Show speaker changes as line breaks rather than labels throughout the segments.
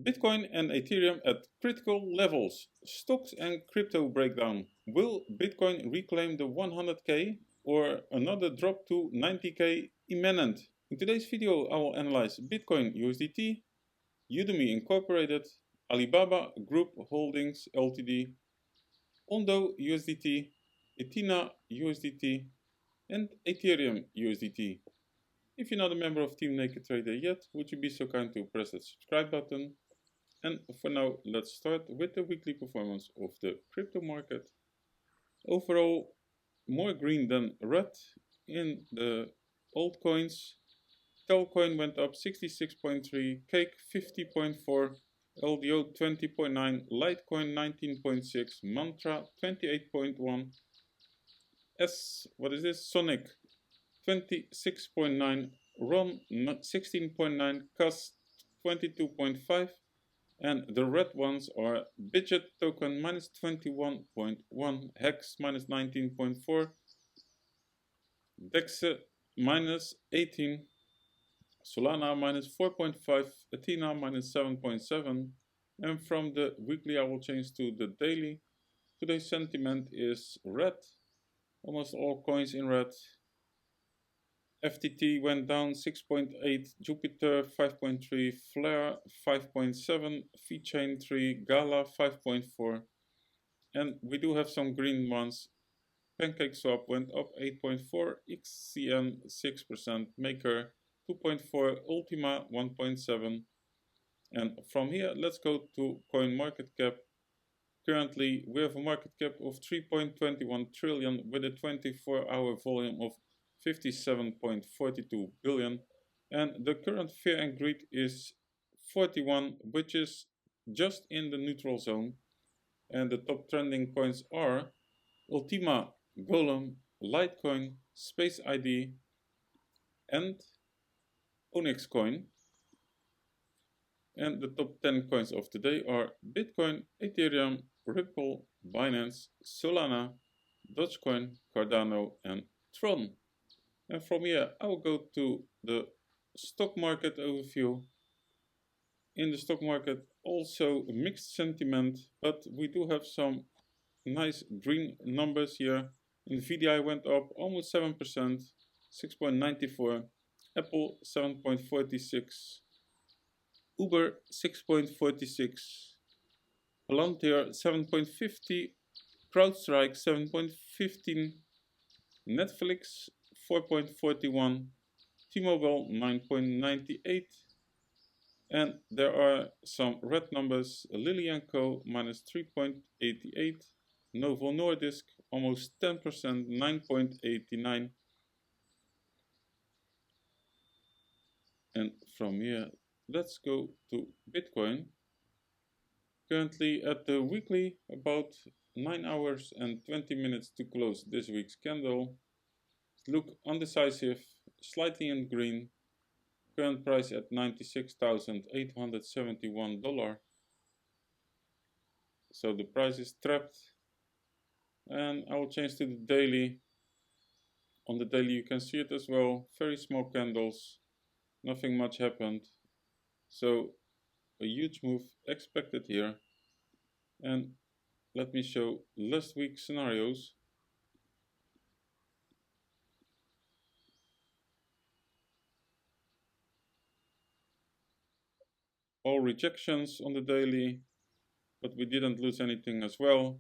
Bitcoin and Ethereum at critical levels. Stocks and crypto breakdown. Will Bitcoin reclaim the 100k or another drop to 90k imminent? In today's video, I will analyze Bitcoin USDT, Udemy Incorporated, Alibaba Group Holdings Ltd, ONDO USDT, Ethena USDT, and Ethereum USDT. If you're not a member of Team NakedTrader yet, would you be so kind to press that subscribe button? And for now, let's start with the weekly performance of the crypto market. Overall, more green than red in the altcoins. Telcoin went up 66.3, Cake 50.4, LDO 20.9, Litecoin 19.6, Mantra 28.1, Sonic 26.9, RON 16.9, CAS 22.5, and the red ones are Budget token minus 21.1, Hex minus 19.4, DEX minus 18, Solana minus 4.5, Ethena minus 7.7, and from the weekly I will change to the daily. Today's sentiment is red, almost all coins in red. FTT went down 6.8, Jupiter 5.3, Flare 5.7, VeChain 3, Gala 5.4, and we do have some green ones. PancakeSwap went up 8.4, XCM 6%, Maker 2.4, Ultima 1.7, and from here let's go to CoinMarketCap. Currently we have a market cap of 3.21 trillion with a 24-hour volume of 57.42 billion, and the current fear and greed is 41, which is just in the neutral zone. And the top trending coins are Ultima, Golem, Litecoin, Space ID, and Onyx coin. And the top 10 coins of today are Bitcoin, Ethereum, Ripple, Binance, Solana, Dogecoin, Cardano, and Tron. And from here, I will go to the stock market overview. In the stock market, also mixed sentiment, but we do have some nice green numbers here. Nvidia went up almost 7%, 6.94. Apple 7.46. Uber 6.46. Palantir 7.50. CrowdStrike 7.15. Netflix 4.41, T-Mobile 9.98, and there are some red numbers. Lilly & Co minus 3.88, Novo Nordisk almost 10%, 9.89, and from here let's go to Bitcoin. Currently at the weekly, about 9 hours and 20 minutes to close this week's candle. Look undecisive, slightly in green. Current price at $96,871. So the price is trapped. And I will change to the daily. On the daily you can see it as well. Very small candles. Nothing much happened. So a huge move expected here. And let me show last week's scenarios. All rejections on the daily, but we didn't lose anything as well.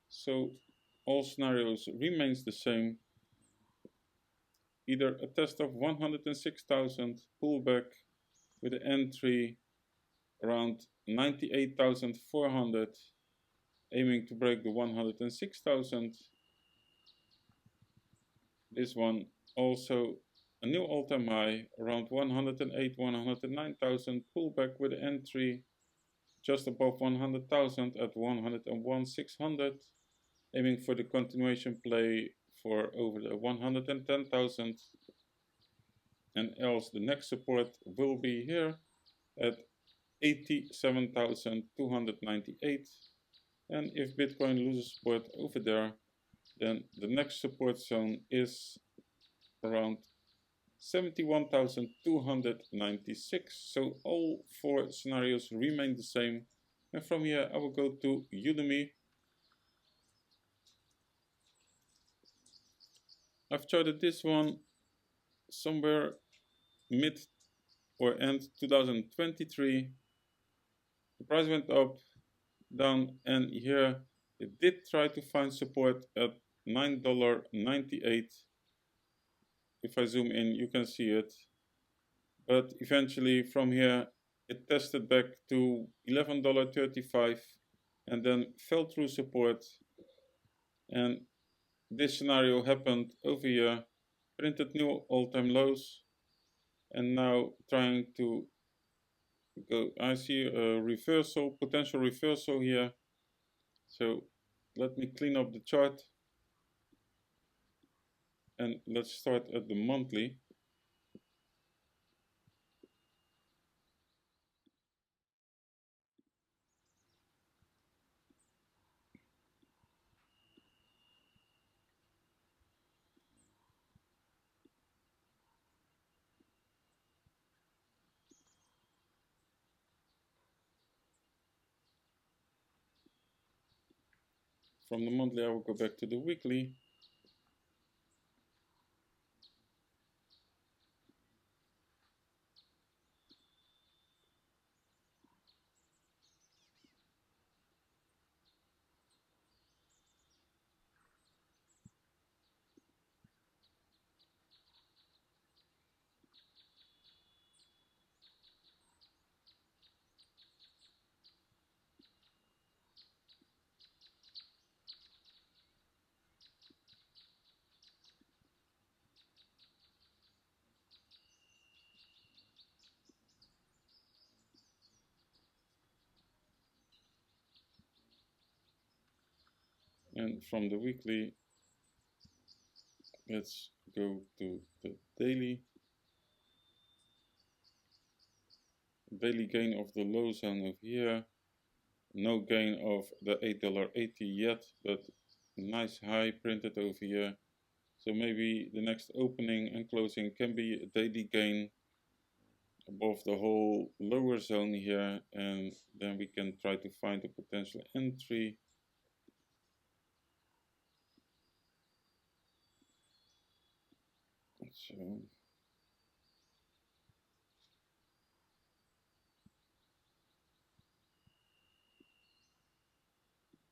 So all scenarios remains the same. Either a test of 106,000 pullback with an entry around 98,400, aiming to break the 106,000. This one also a new all-time high around 108,000-109,000, pullback with an entry just above 100,000 at 101,600, aiming for the continuation play for over the 110,000, and else the next support will be here at 87,298, and if Bitcoin loses support over there, then the next support zone is around 71,296. So all four scenarios remain the same. And from here I will go to Udemy. I've charted this one somewhere mid or end 2023. The price went up, down, and here it did try to find support at $9.98. If I zoom in, you can see it. But eventually from here, it tested back to $11.35 and then fell through support. And this scenario happened over here, printed new all-time lows, and now trying to go. I see a reversal, potential reversal here. So let me clean up the chart. And let's start at the monthly. From the monthly, I will go back to the weekly. And from the weekly, let's go to the daily. Daily gain of the low zone over here. No gain of the $8.80 yet, but nice high printed over here. So maybe the next opening and closing can be a daily gain above the whole lower zone here, and then we can try to find a potential entry. So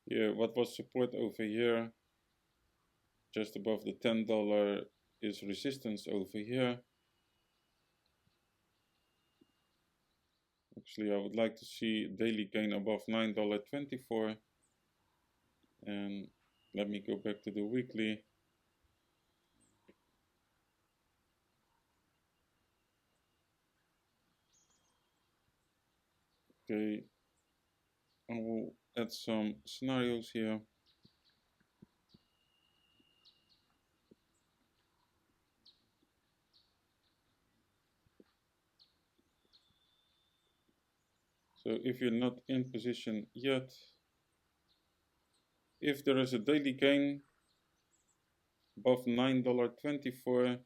yeah, what was support over here, just above the $10, is resistance over here. Actually, I would like to see daily gain above $9.24. And let me go back to the weekly. Okay, I will add some scenarios here. So if you're not in position yet, if there is a daily gain above $9.24,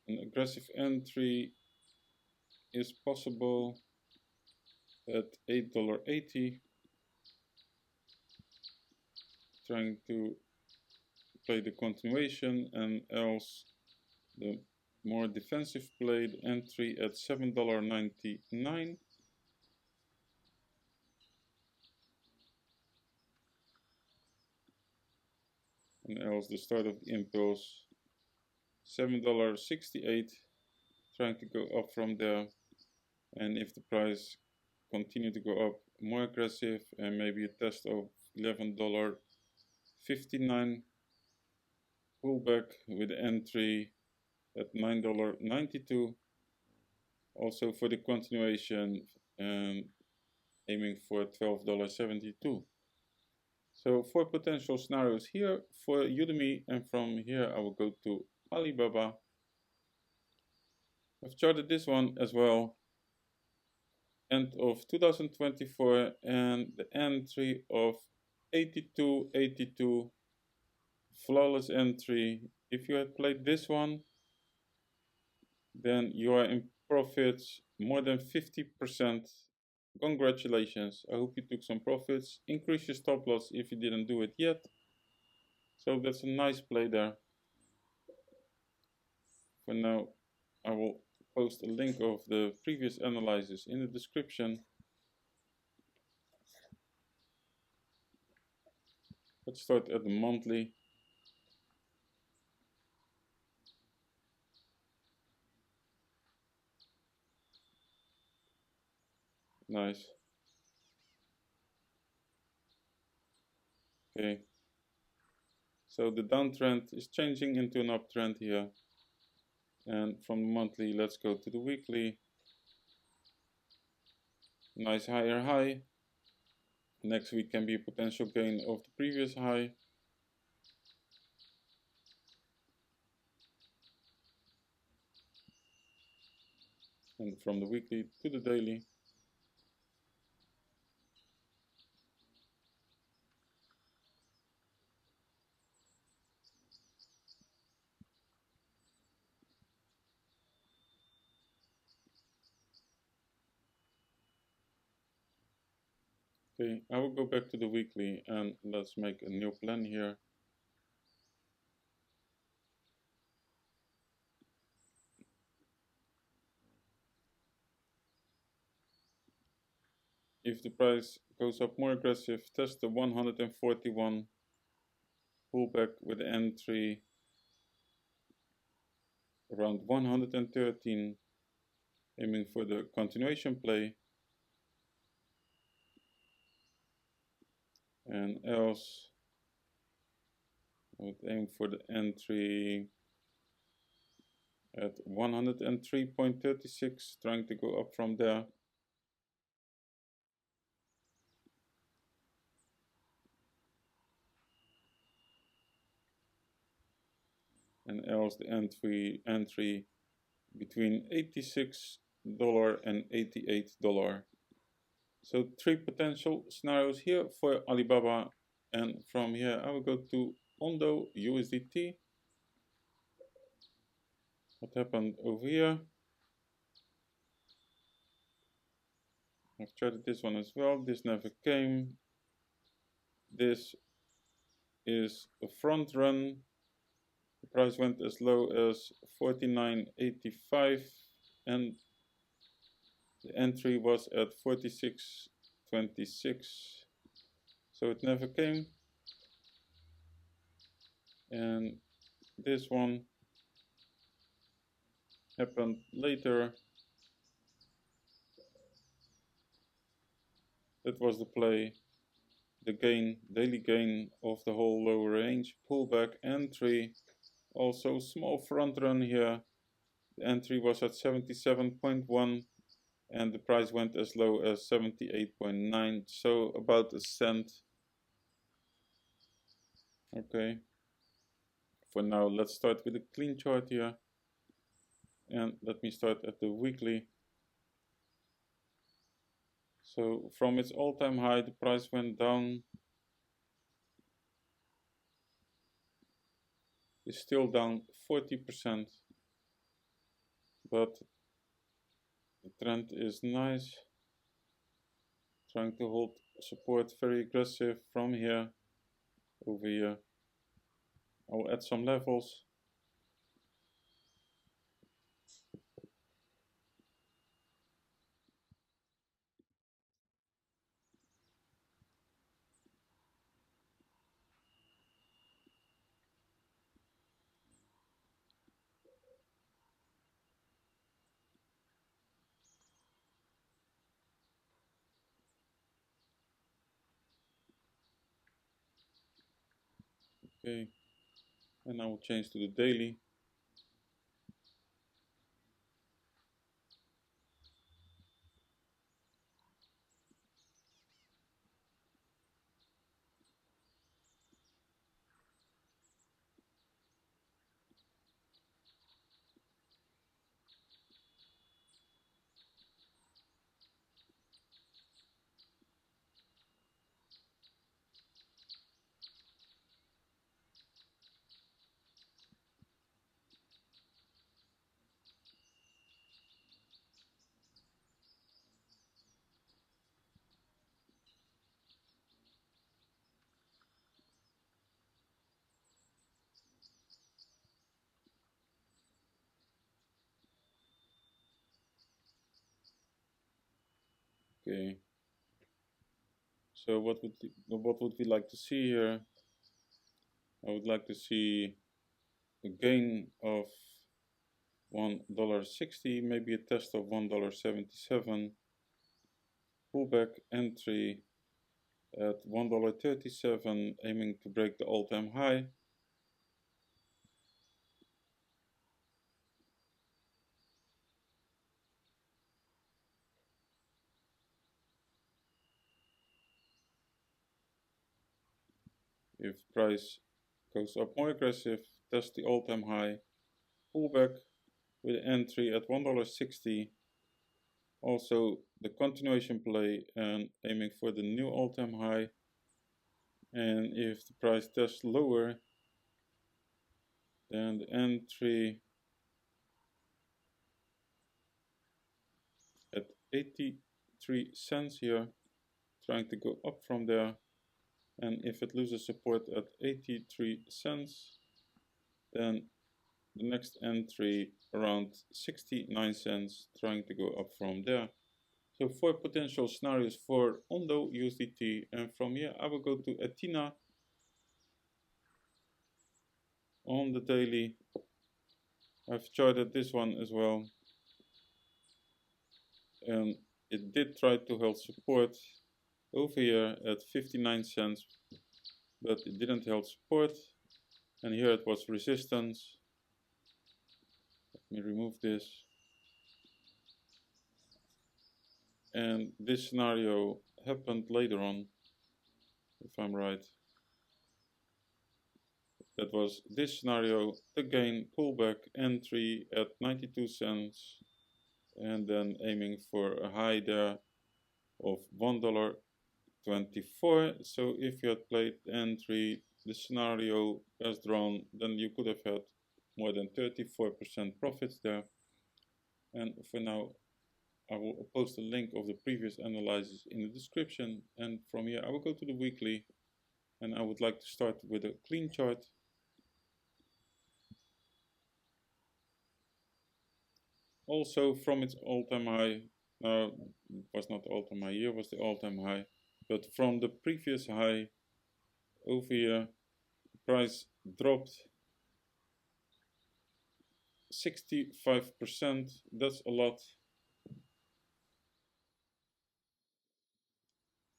an aggressive entry is possible at $8.80. Trying to play the continuation, and else the more defensive play, the entry at $7.99. And else the start of the impulse, $7.68, trying to go up from there. And if the price continue to go up more aggressive, and maybe a test of $11.59, pullback with entry at $9.92. Also for the continuation, and aiming for $12.72. So 4 potential scenarios here for Udemy, and from here I will go to Alibaba. I've charted this one as well. End of 2024, and the entry of 82.82, flawless entry. If you had played this one, then you are in profits more than 50%. Congratulations. I hope you took some profits. Increase your stop loss if you didn't do it yet. So that's a nice play there. For now, I will post a link of the previous analysis in the description. Let's start at the monthly. Nice. Okay. So the downtrend is changing into an uptrend here. And from the monthly, let's go to the weekly. Nice higher high. Next week can be a potential gain of the previous high. And from the weekly to the daily. Okay, I will go back to the weekly and let's make a new plan here. If the price goes up more aggressive, test the 141, pull back with the entry around 113, aiming for the continuation play. And else, I would aim for the entry at 103.36, trying to go up from there. And else the entry between $86 and $88. So 3 potential scenarios here for Alibaba, and from here I will go to ONDO USDT. What happened over here? I've tried this one as well. This never came. This is a front run. The price went as low as 49.85 and the entry was at 46.26. So it never came. And this one happened later. That was the play. The gain, daily gain of the whole lower range, pullback entry, also small front run here. The entry was at 77.1 and the price went as low as 78.9, so about a cent. Okay, for now let's start with a clean chart here, and let me start at the weekly. So from its all-time high the price went down. Is still down 40%, but the trend is nice. Trying to hold support very aggressive from here over here. I'll add some levels. Okay, and I will change to the daily. Okay. So what would we like to see here? I would like to see a gain of $1.60, maybe a test of $1.77, pullback entry at $1.37, aiming to break the all-time high. If price goes up more aggressive, test the all-time high, pullback with entry at $1.60. Also the continuation play and aiming for the new all-time high. And if the price tests lower, then the entry at 83 cents here, trying to go up from there. And if it loses support at 83 cents, then the next entry around 69 cents, trying to go up from there. So 4 potential scenarios for ONDO USDT, and from here I will go to Ethena on the daily. I've charted this one as well, and it did try to hold support over here at 59 cents, but it didn't hold support, and here it was resistance. Let me remove this. And this scenario happened later on, if I'm right. That was this scenario, again pullback entry at 92 cents, and then aiming for a high there of $1.24. So if you had played entry, the scenario as drawn, then you could have had more than 34% profits there. And for now, I will post a link of the previous analysis in the description, and from here I will go to the weekly, and I would like to start with a clean chart. Also from its all-time high, it was not the all-time high here, was the all-time high, but from the previous high over here, the price dropped 65%, that's a lot.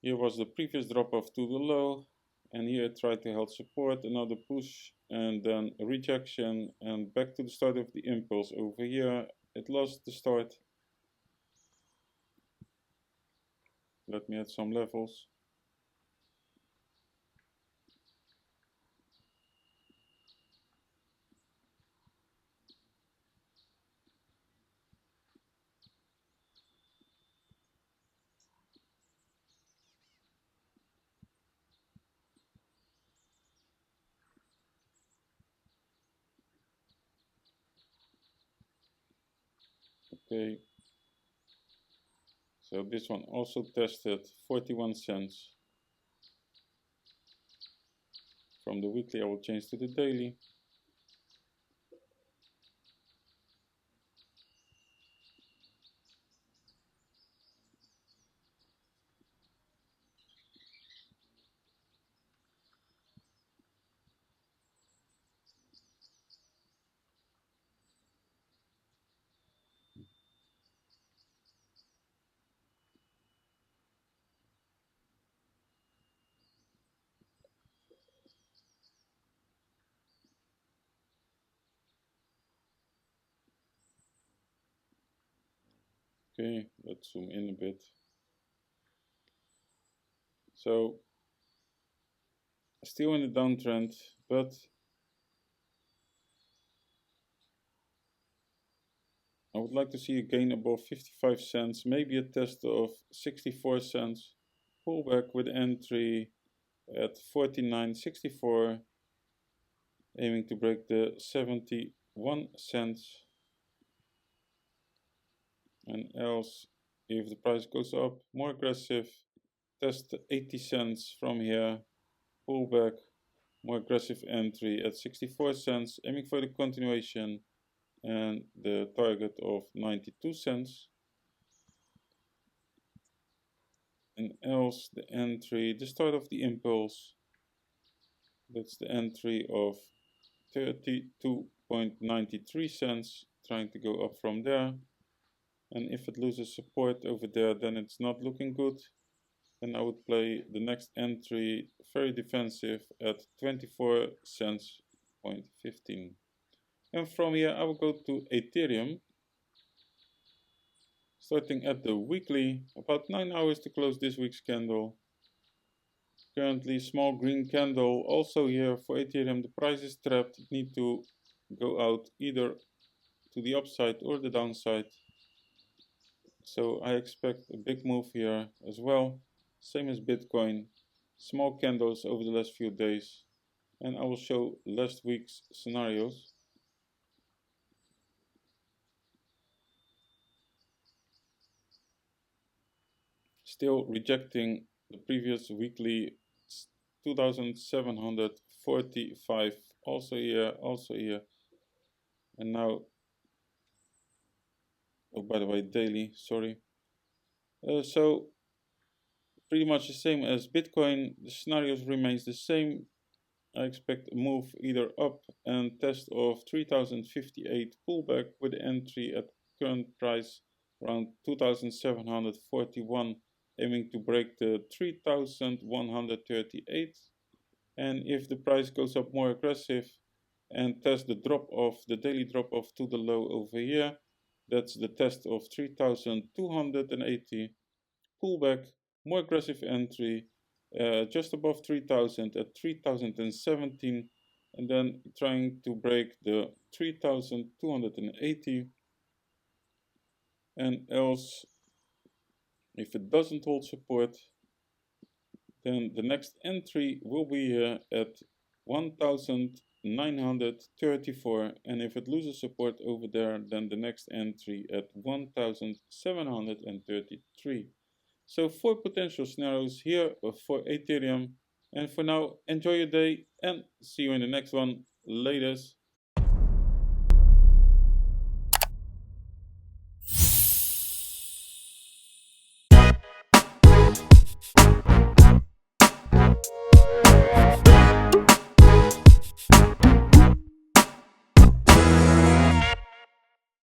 Here was the previous drop off to the low, and here it tried to hold support, another push, and then a rejection, and back to the start of the impulse over here. It lost the start. Let me add some levels. Okay, so this one also tested 41 cents. From the weekly I will change to the daily. Okay, let's zoom in a bit. So still in the downtrend, but I would like to see a gain above 55 cents, maybe a test of 64 cents, pullback with entry at 49.64, aiming to break the 71 cents. And else, if the price goes up more aggressive, test 80 cents from here, pullback, more aggressive entry at 64 cents, aiming for the continuation and the target of 92 cents. and else the entry, the start of the impulse, that's the entry of 32.93 cents, trying to go up from there. And if it loses support over there, then it's not looking good. Then I would play the next entry very defensive at 24 cents, 0.15. And from here I will go to Ethereum, starting at the weekly, about 9 hours to close this week's candle. Currently small green candle. Also here for Ethereum, the price is trapped. It needs to go out either to the upside or the downside. So I expect a big move here as well. Same as Bitcoin. Small candles over the last few days. And I will show last week's scenarios. Still rejecting the previous weekly 2745. Also here, and now, oh, by the way, daily, sorry. So pretty much the same as Bitcoin. The scenarios remains the same. I expect a move either up and test of 3058 pullback with entry at current price around 2741, aiming to break the 3138. And if the price goes up more aggressive and test the drop off, the daily drop off to the low over here, that's the test of 3280, pullback, more aggressive entry, just above 3000 at 3017, and then trying to break the 3280. And else, if it doesn't hold support, then the next entry will be here at 1934, and if it loses support over there, then the next entry at 1733. So 4 potential scenarios here for Ethereum. And for now, enjoy your day and see you in the next one. Latest.